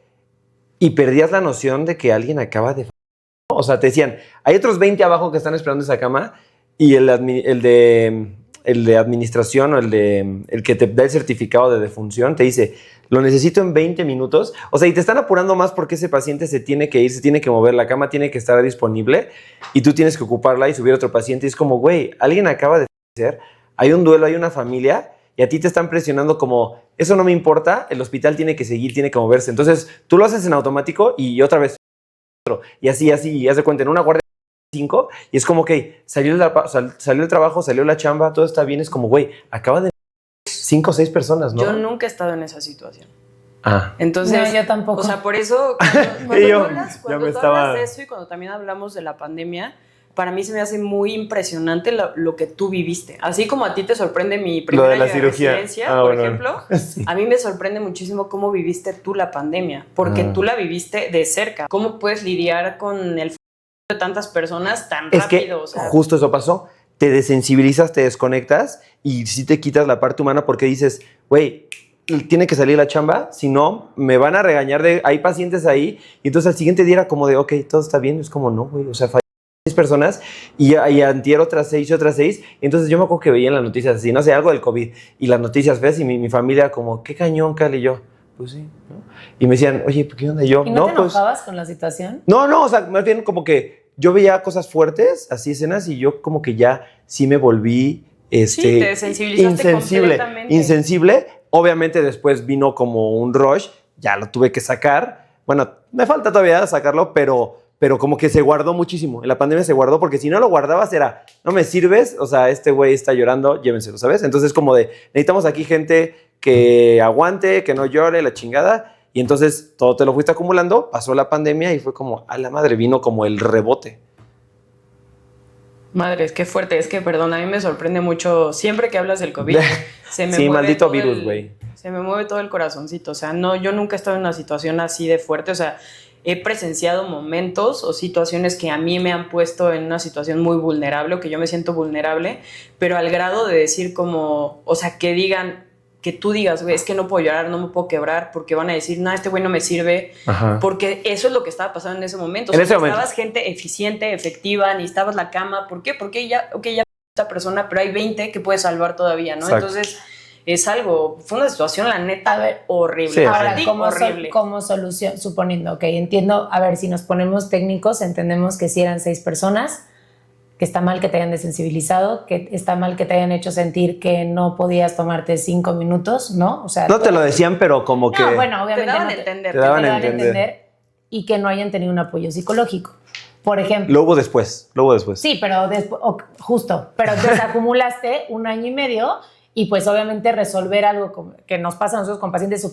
y perdías la noción de que alguien acaba de... O sea, te decían, hay otros 20 abajo que están esperando esa cama y el de administración o el que te da el certificado de defunción te dice, lo necesito en 20 minutos. O sea, y te están apurando más porque ese paciente se tiene que ir, se tiene que mover, la cama tiene que estar disponible y tú tienes que ocuparla y subir a otro paciente. Y es como, güey, alguien acaba de fallecer, hay un duelo, hay una familia y a ti te están presionando como, eso no me importa, el hospital tiene que seguir, tiene que moverse. Entonces, tú lo haces en automático y otra vez otro. Y así, y haz de cuenta, en una guardia 5 y es como, que salió el trabajo, salió la chamba, todo está bien. Es como, güey, acaba de 5 o 6 personas, ¿no? Yo nunca he estado en esa situación. Ah. Entonces, No, yo tampoco. O sea, por eso, cuando tú hablas de eso y cuando también hablamos de la pandemia, para mí se me hace muy impresionante lo que tú viviste. Así como a ti te sorprende mi primer año de residencia, por ejemplo, sí. A mí me sorprende muchísimo cómo viviste tú la pandemia, porque tú la viviste de cerca. ¿Cómo puedes lidiar con el de tantas personas tan rápido? Que o sea, justo eso pasó. Te desensibilizas, te desconectas y sí te quitas la parte humana porque dices, güey, tiene que salir la chamba, si no, me van a regañar hay pacientes ahí. Y entonces al siguiente día era como de, ok, todo está bien. Es como, no, güey, o sea, 6 personas y antier otras 6 y otras 6. Entonces yo me acuerdo que veía en las noticias así, no sé, algo del COVID y las noticias, ¿ves? Y mi familia como, qué cañón, Cali, y yo, pues sí, ¿no? Y me decían, oye, ¿qué onda? Y yo, ¿y no te enojabas con la situación? No, o sea, más bien como que yo veía cosas fuertes, así escenas, y yo como que ya sí me volví sí, te desensibilizaste completamente. Insensible. Obviamente después vino como un rush, ya lo tuve que sacar. Bueno, me falta todavía sacarlo, pero como que se guardó muchísimo. En la pandemia se guardó porque si no lo guardabas era, no me sirves, o sea, este güey está llorando, llévenselo, ¿sabes? Entonces como de, necesitamos aquí gente que aguante, que no llore, la chingada. Y entonces todo te lo fuiste acumulando, pasó la pandemia y fue como, a la madre, vino como el rebote. Madre, es que fuerte, es que, perdón, a mí me sorprende mucho, siempre que hablas del COVID, se me sí, mueve maldito virus, güey. Se me mueve todo el corazoncito, o sea, no, yo nunca he estado en una situación así de fuerte, o sea, he presenciado momentos o situaciones que a mí me han puesto en una situación muy vulnerable o que yo me siento vulnerable, pero al grado de decir como, o sea, que tú digas, güey, es que no puedo llorar, no me puedo quebrar, porque van a decir, no, este güey no me sirve. Ajá. Porque eso es lo que estaba pasando en ese momento. O sea, necesitabas gente eficiente, efectiva, necesitabas la cama. ¿Por qué? Porque ya esta persona, pero hay 20 que puede salvar todavía, ¿no? Exacto. Entonces, fue una situación, la neta, horrible. Sí, ahora, como solución, suponiendo, ok, entiendo, a ver, si nos ponemos técnicos, entendemos que si eran 6 personas, que está mal que te hayan desensibilizado, que está mal que te hayan hecho sentir que no podías tomarte 5 minutos, ¿no? O sea, no te lo decían, pero como que... No, bueno, obviamente te daban a entender y que no hayan tenido un apoyo psicológico. Por ejemplo... Lo hubo después. Sí, pero justo. Pero entonces acumulaste 1 año y medio y pues obviamente resolver algo que nos pasa a nosotros con pacientes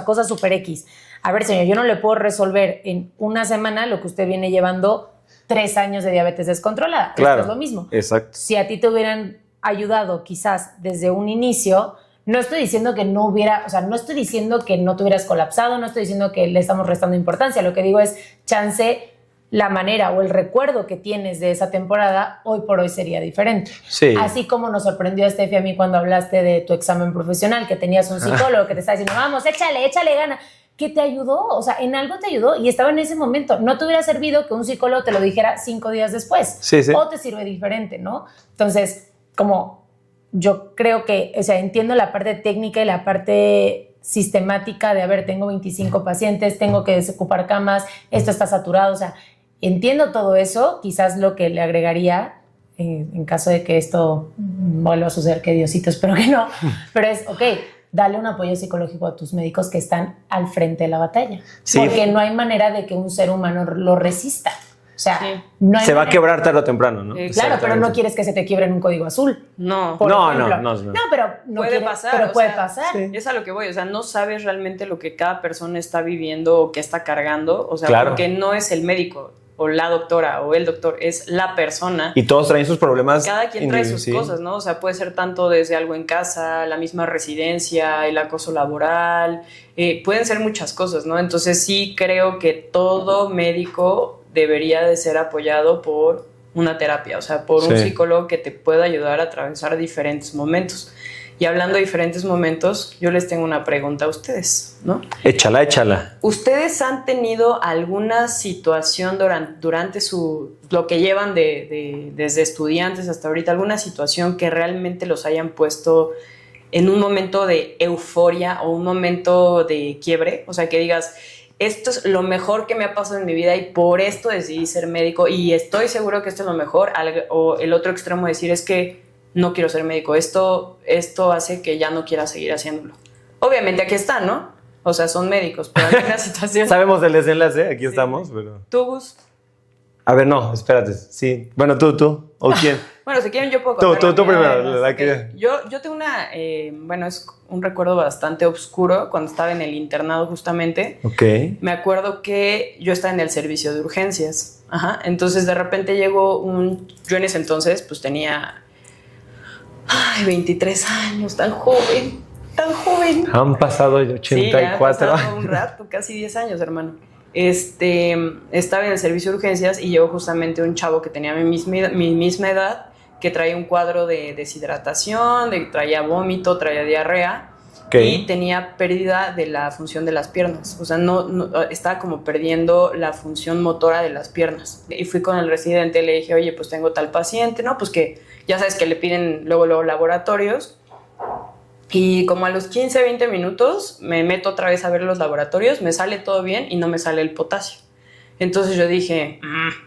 cosas super X. A ver, señor, yo no le puedo resolver en 1 semana lo que usted viene llevando 3 años de diabetes descontrolada. Claro, esto es lo mismo. Exacto. Si a ti te hubieran ayudado quizás desde un inicio, no estoy diciendo que no hubiera, o sea, no estoy diciendo que no te hubieras colapsado, no estoy diciendo que le estamos restando importancia, lo que digo es chance, la manera o el recuerdo que tienes de esa temporada hoy por hoy sería diferente. Sí. Así como nos sorprendió a Steffi a mí cuando hablaste de tu examen profesional, que tenías un psicólogo que te estaba diciendo, vamos, échale gana, que te ayudó, o sea, en algo te ayudó y estaba en ese momento. No te hubiera servido que un psicólogo te lo dijera 5 días después. Sí. O te sirve diferente, ¿no? Entonces, como yo creo que, o sea, entiendo la parte técnica y la parte sistemática de, a ver, tengo 25 pacientes, tengo que desocupar camas, esto está saturado, o sea, entiendo todo eso. Quizás lo que le agregaría, en caso de que esto vuelva a suceder, que Diosito, espero que no, pero es, ok, dale un apoyo psicológico a tus médicos que están al frente de la batalla. Sí. Porque no hay manera de que un ser humano lo resista. O sea, sí. no hay se va a quebrar tarde o temprano, ¿no? Claro, pero no quieres que se te quiebre en un código azul. No. No, pero no puede pasar. Pero puede pasar. Sí. Es a lo que voy. O sea, no sabes realmente lo que cada persona está viviendo o que está cargando. O sea, claro. Porque no es el médico o la doctora o el doctor, es la persona. Y todos traen sus problemas. Cada quien trae sus cosas, ¿no? O sea, puede ser tanto desde algo en casa, la misma residencia, el acoso laboral, pueden ser muchas cosas, ¿no? Entonces sí creo que todo médico debería de ser apoyado por una terapia, o sea, por un psicólogo que te pueda ayudar a atravesar diferentes momentos. Y hablando de diferentes momentos, yo les tengo una pregunta a ustedes, ¿no? Échala. ¿Ustedes han tenido alguna situación durante lo que llevan desde estudiantes hasta ahorita, alguna situación que realmente los hayan puesto en un momento de euforia o un momento de quiebre? O sea, que digas, esto es lo mejor que me ha pasado en mi vida y por esto decidí ser médico y estoy seguro que esto es lo mejor. O el otro extremo de decir es que no quiero ser médico, esto hace que ya no quiera seguir haciéndolo. Obviamente aquí están, ¿no? O sea, son médicos, pero hay una situación... Sabemos del desenlace, aquí estamos, pero... ¿Tú, Gus? A ver, no, espérate, sí. Bueno, tú, ¿o quién? Bueno, si quieren yo puedo contar. Tú primero. Yo tengo es un recuerdo bastante oscuro cuando estaba en el internado justamente. Ok. Me acuerdo que yo estaba en el servicio de urgencias. Ajá. Entonces de repente llegó yo en ese entonces pues tenía... 23 años, tan joven. Han pasado 84. Sí, ya han pasado un rato, casi 10 años, hermano. Estaba en el servicio de urgencias y llegó justamente un chavo que tenía mi misma edad, que traía un cuadro de deshidratación, traía vómito, traía diarrea, y tenía pérdida de la función de las piernas. O sea, no estaba como perdiendo la función motora de las piernas. Y fui con el residente, le dije, oye, pues tengo tal paciente, ¿no? Pues que ya sabes que le piden luego laboratorios. Y como a los 15, 20 minutos me meto otra vez a ver los laboratorios, me sale todo bien y no me sale el potasio. Entonces yo dije,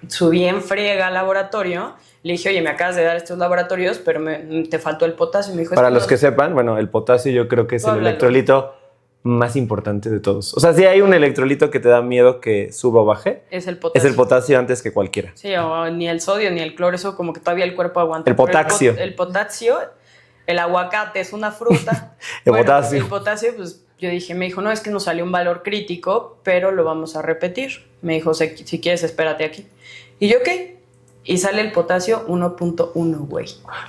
subí en friega al laboratorio, le dije, oye, me acabas de dar estos laboratorios, pero te faltó el potasio. Me dijo, para los que sepan, bueno, el potasio yo creo que es el electrolito más importante de todos. O sea, si hay un electrolito que te da miedo que suba o baje, es el potasio antes que cualquiera. Sí, o ni el sodio ni el cloro, eso como que todavía el cuerpo aguanta. El potasio. El potasio, el aguacate es una fruta. El potasio, pues yo dije, me dijo, no, es que nos salió un valor crítico, pero lo vamos a repetir. Me dijo, si quieres, espérate aquí. Y yo, ¿qué? Y sale el potasio 1.1, güey.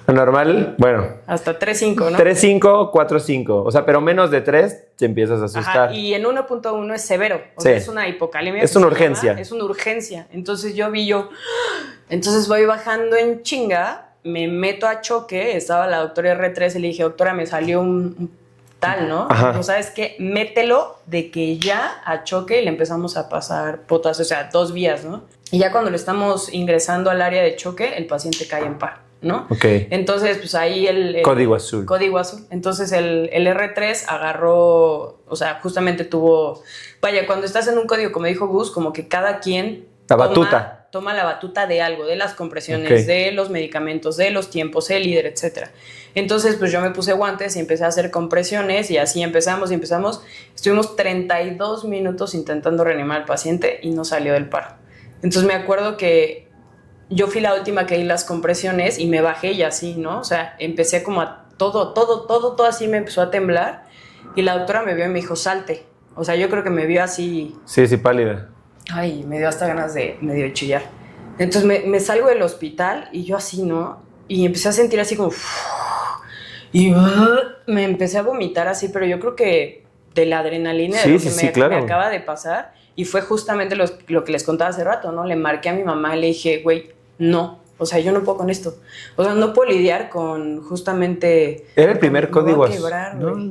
Lo normal, bueno. Hasta 3.5, ¿no? 3.5, 4.5. O sea, pero menos de 3 te empiezas a asustar. Ajá, y en 1.1 es severo. O sea, es una hipocalemia. Es una urgencia. Es una urgencia. Entonces entonces voy bajando en chinga, me meto a choque, estaba la doctora R3 y le dije, doctora, me salió un tal, ¿no? Ajá. O sabes qué, mételo de que ya a choque y le empezamos a pasar potasio, o sea, 2 vías, ¿no? Y ya cuando lo estamos ingresando al área de choque, el paciente cae en paro, ¿no? Ok. Entonces, pues ahí el código azul. Código azul. Entonces el R3 agarró, o sea, justamente vaya, cuando estás en un código, como dijo Gus, como que cada quien toma la batuta de algo, de las compresiones, de los medicamentos, de los tiempos, el líder, etc. Entonces, pues yo me puse guantes y empecé a hacer compresiones y así empezamos. Estuvimos 32 minutos intentando reanimar al paciente y no salió del paro. Entonces me acuerdo que yo fui la última que di las compresiones y me bajé y así, ¿no? O sea, empecé como a todo así me empezó a temblar y la doctora me vio y me dijo, salte. O sea, yo creo que me vio así. Sí, pálida. Ay, me dio hasta ganas de medio chillar. Entonces me salgo del hospital y yo así, ¿no? Y empecé a sentir así como... Y me empecé a vomitar así, pero yo creo que de la adrenalina, Sí, de sí, lo sí, que claro. me acaba de pasar. Y fue justamente lo que les contaba hace rato, ¿no? Le marqué a mi mamá y le dije, güey, no. O sea, yo no puedo con esto. O sea, no puedo lidiar con justamente... Era el primer me voy a código azul. quebrar, ¿No? güey.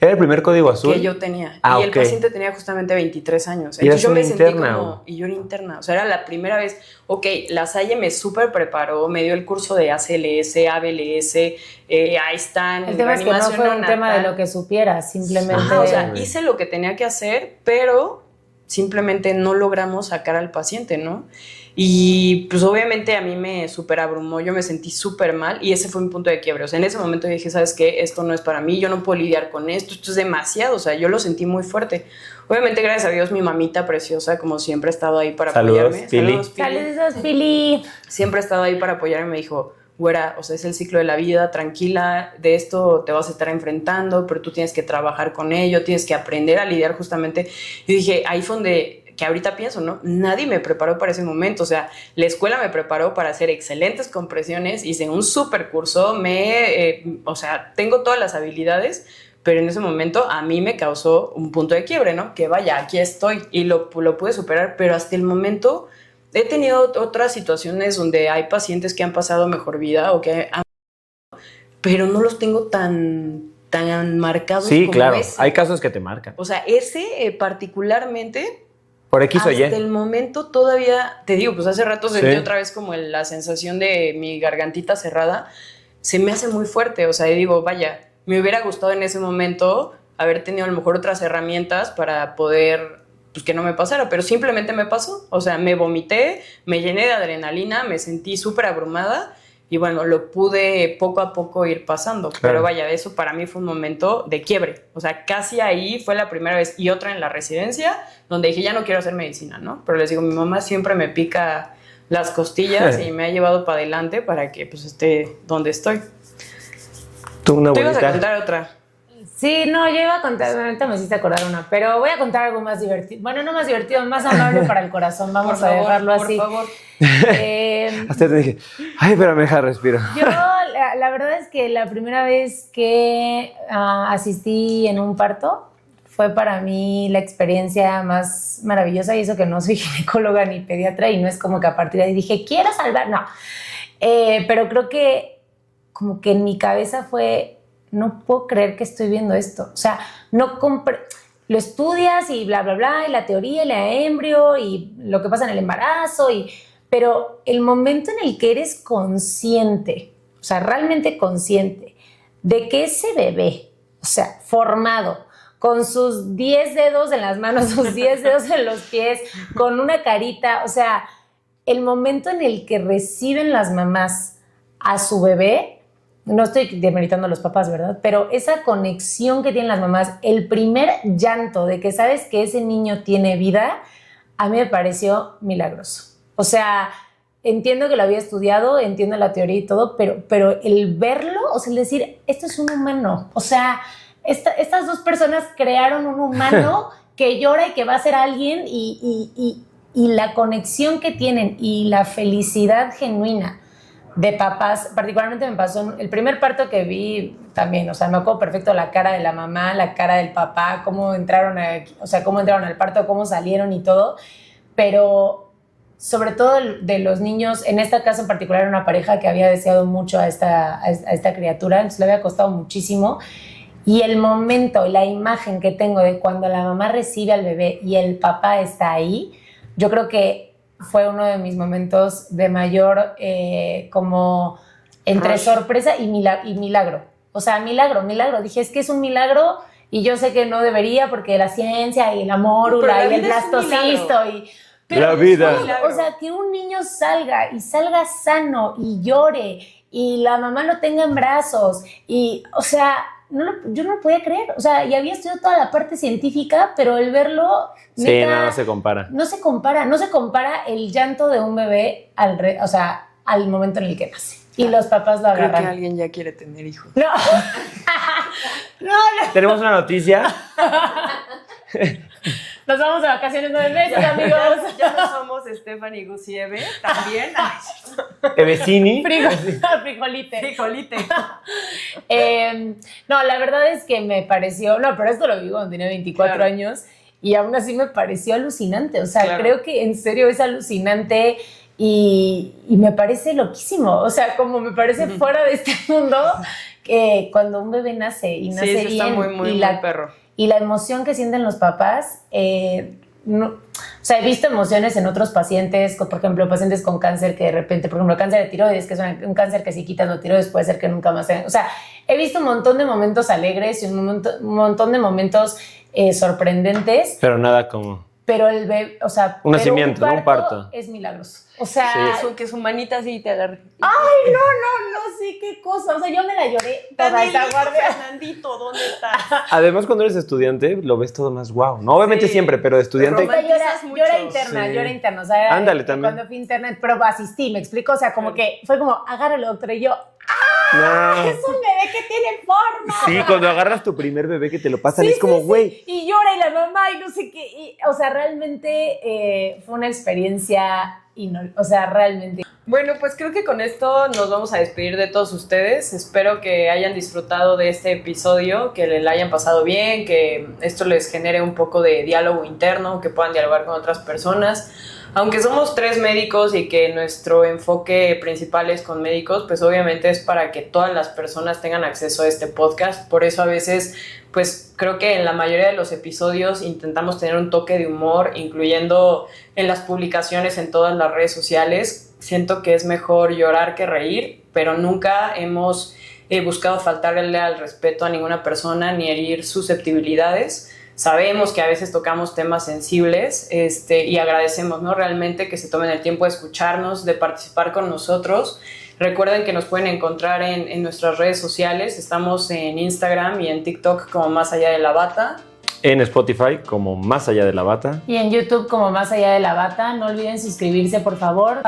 Era el primer código azul. Que yo tenía. Ah, y el ok. paciente tenía justamente 23 años. Y Entonces yo eras me una sentí interna, como... Y yo era interna. O sea, era la primera vez. Ok, la Salle me súper preparó, me dio el curso de ACLS, ABLS, ahí están. El tema es que no fue un tema de lo que supieras, simplemente... Ajá, o sea, hice lo que tenía que hacer, pero simplemente no logramos sacar al paciente, ¿no? Y pues obviamente a mí me súper abrumó, yo me sentí súper mal y ese fue mi punto de quiebre. O sea, en ese momento dije, ¿sabes qué? Esto no es para mí, yo no puedo lidiar con esto es demasiado, o sea, yo lo sentí muy fuerte. Obviamente, gracias a Dios, mi mamita preciosa, como siempre, ha estado ahí para apoyarme. Pili. Saludos, Pili. Siempre ha estado ahí para apoyarme, me dijo, güera, o sea, es el ciclo de la vida, tranquila, de esto te vas a estar enfrentando, pero tú tienes que trabajar con ello, tienes que aprender a lidiar justamente. Y dije, ahí fue donde, que ahorita pienso, ¿no? Nadie me preparó para ese momento, o sea, la escuela me preparó para hacer excelentes compresiones, hice un super curso, o sea, tengo todas las habilidades, pero en ese momento a mí me causó un punto de quiebre, ¿no? Que vaya, aquí estoy y lo pude superar, pero hasta el momento he tenido otras situaciones donde hay pacientes que han pasado mejor vida o que pero no los tengo tan marcados Sí, como claro. ese. Hay casos que te marcan. O sea, ese particularmente, Por X o Y. hasta el momento todavía, te digo, pues hace rato sentí Sí. otra vez como la sensación de mi gargantita cerrada, se me hace muy fuerte, o sea, y digo, vaya, me hubiera gustado en ese momento haber tenido a lo mejor otras herramientas para poder, pues que no me pasara, pero simplemente me pasó, o sea, me vomité, me llené de adrenalina, me sentí súper abrumada y bueno, lo pude poco a poco ir pasando, Claro. pero vaya, eso para mí fue un momento de quiebre, o sea, casi ahí fue la primera vez y otra en la residencia, donde dije, ya no quiero hacer medicina, ¿no? Pero les digo, mi mamá siempre me pica las costillas y me ha llevado para adelante para que pues esté donde estoy. Tú una Tú ibas a abuelita. contar otra. Sí, no, yo iba a contar, ahorita me hiciste acordar una, pero voy a contar algo más divertido. Bueno, no más divertido, más amable para el corazón, vamos a dejarlo así. Por favor. Hasta te dije, ay, pero me deja respiro. Yo, la verdad es que la primera vez que asistí en un parto fue para mí la experiencia más maravillosa, y eso que no soy ginecóloga ni pediatra y no es como que a partir de ahí dije, quiero salvar, no. Pero creo que como que en mi cabeza fue, no puedo creer que estoy viendo esto. O sea, lo estudias y bla, bla, bla, y la teoría, y la embrio, y lo que pasa en el embarazo, pero el momento en el que eres consciente, o sea, realmente consciente, de que ese bebé, o sea, formado, con sus 10 dedos en las manos, sus 10 dedos en los pies, con una carita, o sea, el momento en el que reciben las mamás a su bebé, no estoy demeritando a los papás, ¿verdad? Pero esa conexión que tienen las mamás, el primer llanto de que sabes que ese niño tiene vida, a mí me pareció milagroso. O sea, entiendo que lo había estudiado, entiendo la teoría y todo, pero el verlo, o sea, el decir, esto es un humano. O sea, estas dos personas crearon un humano que llora y que va a ser alguien y la conexión que tienen y la felicidad genuina de papás, particularmente me pasó el primer parto que vi también, o sea, me acuerdo perfecto la cara de la mamá, la cara del papá, cómo entraron al parto, cómo salieron y todo, pero sobre todo de los niños, en este caso en particular era una pareja que había deseado mucho a esta criatura, entonces le había costado muchísimo, y el momento, la imagen que tengo de cuando la mamá recibe al bebé y el papá está ahí, yo creo que fue uno de mis momentos de mayor como entre sorpresa y milagro. O sea, milagro. Dije, es que es un milagro y yo sé que no debería porque la ciencia y el amor y el blastocisto pero la vida. O sea, que un niño salga sano y llore y la mamá lo tenga en brazos y, o sea, yo no lo podía creer. O sea, y había estudiado toda la parte científica, pero el verlo... Sí, neta, no se compara. No se compara el llanto de un bebé al momento en el que nace. Y los papás lo agarran. Creo que alguien ya quiere tener hijos. No. No. Tenemos una noticia. Nos vamos de vacaciones 9 meses, amigos. Ya no somos Stephanie Gusieve, también. Evecini. Frijolite. Frijolite. No, la verdad es que me pareció, no, pero esto lo vi cuando tenía 24 años y aún así me pareció alucinante. O sea, creo que en serio es alucinante y me parece loquísimo. O sea, como me parece fuera de este mundo que cuando un bebé nace y nace bien está muy perro. Y la emoción que sienten los papás, no, o sea, he visto emociones en otros pacientes, por ejemplo, pacientes con cáncer que de repente, por ejemplo, cáncer de tiroides, que es un cáncer que si quitas la tiroides puede ser que nunca más tengan. O sea, he visto un montón de momentos alegres y un montón de momentos sorprendentes. Pero nada como... Pero el bebé, o sea, un nacimiento, un un parto. Es milagroso. O sea, que su manita así te agarre. Ay, no sé qué cosa. O sea, yo me la lloré toda esa guardia. Fernandito, ¿dónde estás? Además, cuando eres estudiante, lo ves todo más guau. No, obviamente siempre, pero de estudiante. Yo era interna. O sea, ándale, también. Cuando fui interna, pero asistí, ¿me explico? O sea, como que fue como, agárralo, doctor, y yo, no. es un bebé que tiene forma. Sí, cuando agarras tu primer bebé que te lo pasan, es como, güey. Y llora y la mamá y no sé qué. Y, o sea, realmente fue una experiencia, o sea, realmente. Bueno, pues creo que con esto nos vamos a despedir de todos ustedes. Espero que hayan disfrutado de este episodio, que le hayan pasado bien, que esto les genere un poco de diálogo interno, que puedan dialogar con otras personas. Aunque somos 3 médicos y que nuestro enfoque principal es con médicos, pues obviamente es para que todas las personas tengan acceso a este podcast. Por eso a veces, pues creo que en la mayoría de los episodios intentamos tener un toque de humor, incluyendo en las publicaciones en todas las redes sociales. Siento que es mejor llorar que reír, pero nunca hemos buscado faltarle al respeto a ninguna persona ni herir susceptibilidades. Sabemos que a veces tocamos temas sensibles y agradecemos, ¿no? Realmente que se tomen el tiempo de escucharnos, de participar con nosotros. Recuerden que nos pueden encontrar en nuestras redes sociales. Estamos en Instagram y en TikTok como Más Allá de la Bata. En Spotify como Más Allá de la Bata. Y en YouTube como Más Allá de la Bata. No olviden suscribirse, por favor.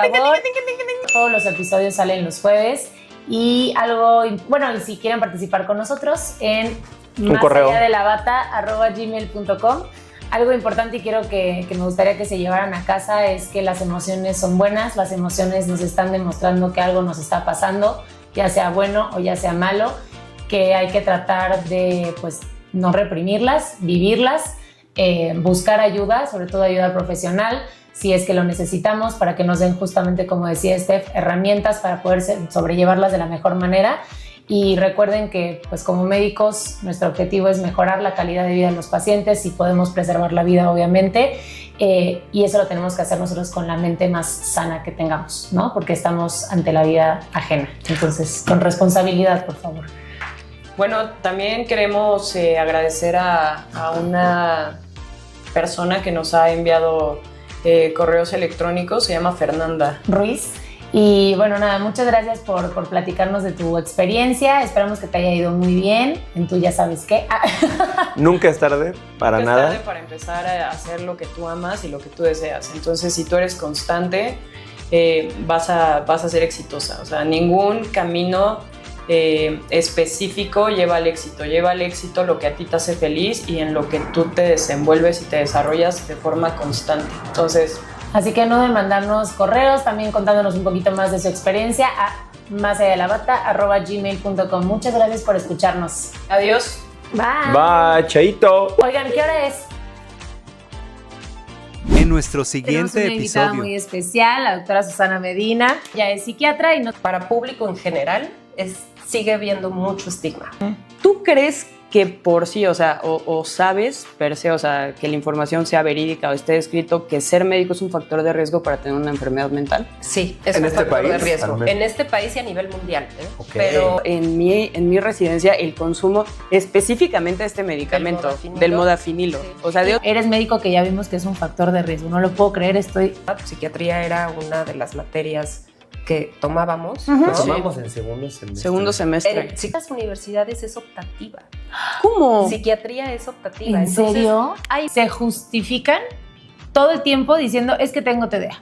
Todos los episodios salen los jueves. Y y si quieren participar con nosotros en másalladelabata@gmail.com. Algo importante y quiero que me gustaría que se llevaran a casa es que las emociones son buenas, las emociones nos están demostrando que algo nos está pasando, ya sea bueno o ya sea malo, que hay que tratar de pues no reprimirlas, vivirlas, buscar ayuda, sobre todo ayuda profesional, si es que lo necesitamos, para que nos den justamente, como decía Steph, herramientas para poder sobrellevarlas de la mejor manera. Y recuerden que, pues como médicos, nuestro objetivo es mejorar la calidad de vida de los pacientes y podemos preservar la vida, obviamente, y eso lo tenemos que hacer nosotros con la mente más sana que tengamos, ¿no? Porque estamos ante la vida ajena. Entonces, con responsabilidad, por favor. Bueno, también queremos agradecer a una persona que nos ha enviado correos electrónicos, se llama Fernanda Ruiz. Y bueno, nada, muchas gracias por platicarnos de tu experiencia. Esperamos que te haya ido muy bien en tu ya sabes qué. Nunca es tarde para nada. Nunca es tarde para empezar a hacer lo que tú amas y lo que tú deseas. Entonces, si tú eres constante, vas a ser exitosa. O sea, ningún camino específico lleva al éxito. Lleva al éxito lo que a ti te hace feliz y en lo que tú te desenvuelves y te desarrollas de forma constante. Entonces... Así que no duden mandarnos correos, también contándonos un poquito más de su experiencia a másalladelabata@gmail.com. Muchas gracias por escucharnos. Adiós. Bye. Bye, chaito. Oigan, ¿qué hora es? En nuestro siguiente Tenemos una invitada episodio. muy especial, la doctora Susana Medina. Ella es psiquiatra y Para público en general sigue habiendo mucho estigma. ¿Tú crees que por sí, o sea, o sabes per se, o sea, que la información sea verídica o esté escrito que ser médico es un factor de riesgo para tener una enfermedad mental? Sí, es ¿En un este factor de país? riesgo. En este país y a nivel mundial. Ok. Pero En mi residencia, el consumo específicamente de este medicamento, del modafinilo, Sí. o sea, eres médico, que ya vimos que es un factor de riesgo. No lo puedo creer, estoy... la psiquiatría era una de las materias que tomábamos. Ujú. ¿no? Tomamos en segundo semestre. segundo semestre. En las universidades es optativa. ¿Cómo? Psiquiatría es optativa. ¿En Entonces, serio? hay Se justifican todo el tiempo diciendo, es que tengo TDA.